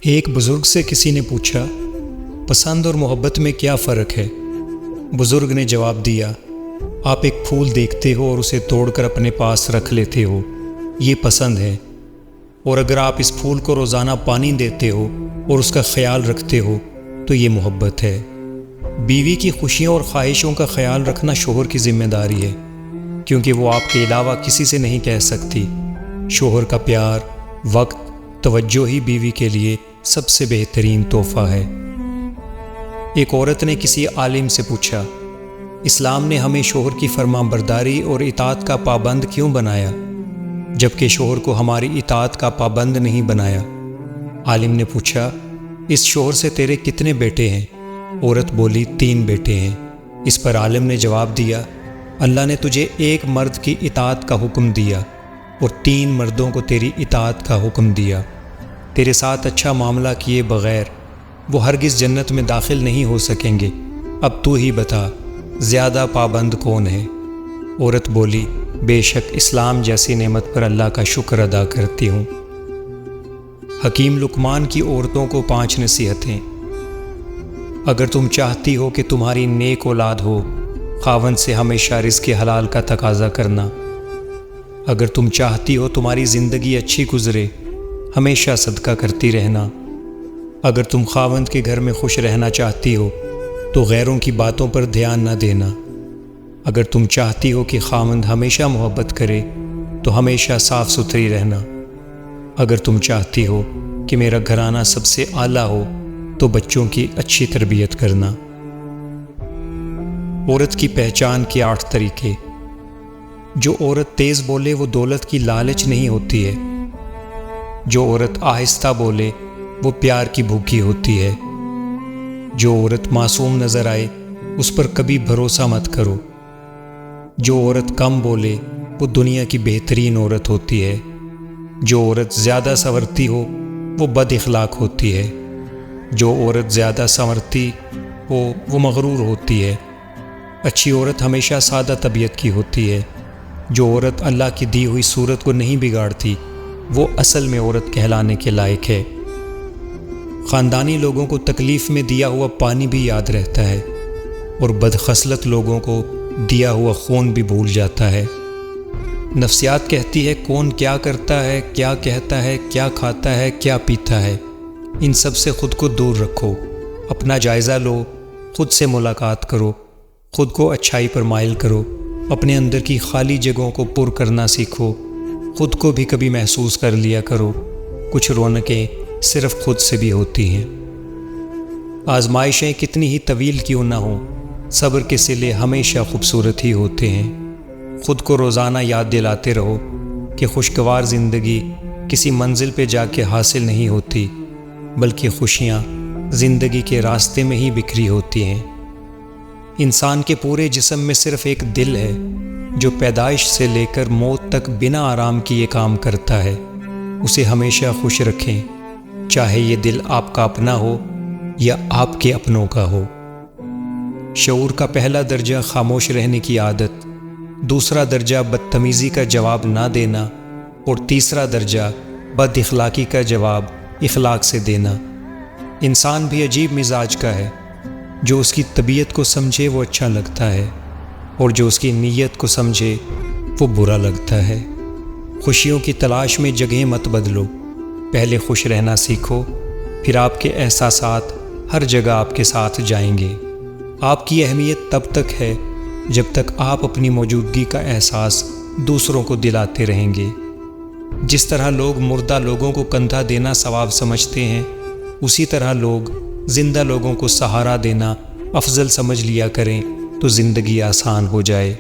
ایک بزرگ سے کسی نے پوچھا، پسند اور محبت میں کیا فرق ہے؟ بزرگ نے جواب دیا، آپ ایک پھول دیکھتے ہو اور اسے توڑ کر اپنے پاس رکھ لیتے ہو، یہ پسند ہے، اور اگر آپ اس پھول کو روزانہ پانی دیتے ہو اور اس کا خیال رکھتے ہو تو یہ محبت ہے۔ بیوی کی خوشیوں اور خواہشوں کا خیال رکھنا شوہر کی ذمہ داری ہے، کیونکہ وہ آپ کے علاوہ کسی سے نہیں کہہ سکتی۔ شوہر کا پیار، وقت، توجہ ہی بیوی کے لیے سب سے بہترین تحفہ ہے۔ ایک عورت نے کسی عالم سے پوچھا، اسلام نے ہمیں شوہر کی فرمان برداری اور اطاعت کا پابند کیوں بنایا، جبکہ شوہر کو ہماری اطاعت کا پابند نہیں بنایا؟ عالم نے پوچھا، اس شوہر سے تیرے کتنے بیٹے ہیں؟ عورت بولی، 3 بیٹے ہیں۔ اس پر عالم نے جواب دیا، اللہ نے تجھے ایک مرد کی اطاعت کا حکم دیا اور 3 مردوں کو تیری اطاعت کا حکم دیا۔ تیرے ساتھ اچھا معاملہ کیے بغیر وہ ہرگز جنت میں داخل نہیں ہو سکیں گے۔ اب تو ہی بتا، زیادہ پابند کون ہے؟ عورت بولی، بے شک اسلام جیسی نعمت پر اللہ کا شکر ادا کرتی ہوں۔ حکیم لقمان کی عورتوں کو 5 نصیحتیں۔ اگر تم چاہتی ہو کہ تمہاری نیک اولاد ہو، خاوند سے ہمیشہ رزق حلال کا تقاضا کرنا۔ اگر تم چاہتی ہو تمہاری زندگی اچھی گزرے، ہمیشہ صدقہ کرتی رہنا۔ اگر تم خاوند کے گھر میں خوش رہنا چاہتی ہو تو غیروں کی باتوں پر دھیان نہ دینا۔ اگر تم چاہتی ہو کہ خاوند ہمیشہ محبت کرے تو ہمیشہ صاف ستھری رہنا۔ اگر تم چاہتی ہو کہ میرا گھرانہ سب سے اعلیٰ ہو تو بچوں کی اچھی تربیت کرنا۔ عورت کی پہچان کے 8 طریقے۔ جو عورت تیز بولے وہ دولت کی لالچ نہیں ہوتی ہے۔ جو عورت آہستہ بولے وہ پیار کی بھوکی ہوتی ہے۔ جو عورت معصوم نظر آئے اس پر کبھی بھروسہ مت کرو۔ جو عورت کم بولے وہ دنیا کی بہترین عورت ہوتی ہے۔ جو عورت زیادہ سنورتی ہو وہ بد اخلاق ہوتی ہے۔ جو عورت زیادہ سنورتی ہو وہ مغرور ہوتی ہے۔ اچھی عورت ہمیشہ سادہ طبیعت کی ہوتی ہے۔ جو عورت اللہ کی دی ہوئی صورت کو نہیں بگاڑتی وہ اصل میں عورت کہلانے کے لائق ہے۔ خاندانی لوگوں کو تکلیف میں دیا ہوا پانی بھی یاد رہتا ہے اور بدخصلت لوگوں کو دیا ہوا خون بھی بھول جاتا ہے۔ نفسیات کہتی ہے کون کیا کرتا ہے، کیا کہتا ہے، کیا کھاتا ہے، کیا پیتا ہے۔ ان سب سے خود کو دور رکھو، اپنا جائزہ لو، خود سے ملاقات کرو، خود کو اچھائی پر مائل کرو، اپنے اندر کی خالی جگہوں کو پر کرنا سیکھو، خود کو بھی کبھی محسوس کر لیا کرو۔ کچھ رونقیں صرف خود سے بھی ہوتی ہیں۔ آزمائشیں کتنی ہی طویل کیوں نہ ہوں، صبر کے صلے ہمیشہ خوبصورت ہی ہوتے ہیں۔ خود کو روزانہ یاد دلاتے رہو کہ خوشگوار زندگی کسی منزل پہ جا کے حاصل نہیں ہوتی، بلکہ خوشیاں زندگی کے راستے میں ہی بکھری ہوتی ہیں۔ انسان کے پورے جسم میں صرف ایک دل ہے جو پیدائش سے لے کر موت تک بنا آرام کیے کام کرتا ہے۔ اسے ہمیشہ خوش رکھیں، چاہے یہ دل آپ کا اپنا ہو یا آپ کے اپنوں کا ہو۔ شعور کا پہلا درجہ خاموش رہنے کی عادت، دوسرا درجہ بدتمیزی کا جواب نہ دینا، اور تیسرا درجہ بد اخلاقی کا جواب اخلاق سے دینا۔ انسان بھی عجیب مزاج کا ہے، جو اس کی طبیعت کو سمجھے وہ اچھا لگتا ہے، اور جو اس کی نیت کو سمجھے وہ برا لگتا ہے۔ خوشیوں کی تلاش میں جگہیں مت بدلو، پہلے خوش رہنا سیکھو، پھر آپ کے احساسات ہر جگہ آپ کے ساتھ جائیں گے۔ آپ کی اہمیت تب تک ہے جب تک آپ اپنی موجودگی کا احساس دوسروں کو دلاتے رہیں گے۔ جس طرح لوگ مردہ لوگوں کو کندھا دینا ثواب سمجھتے ہیں، اسی طرح لوگ زندہ لوگوں کو سہارا دینا افضل سمجھ لیا کریں تو زندگی آسان ہو جائے۔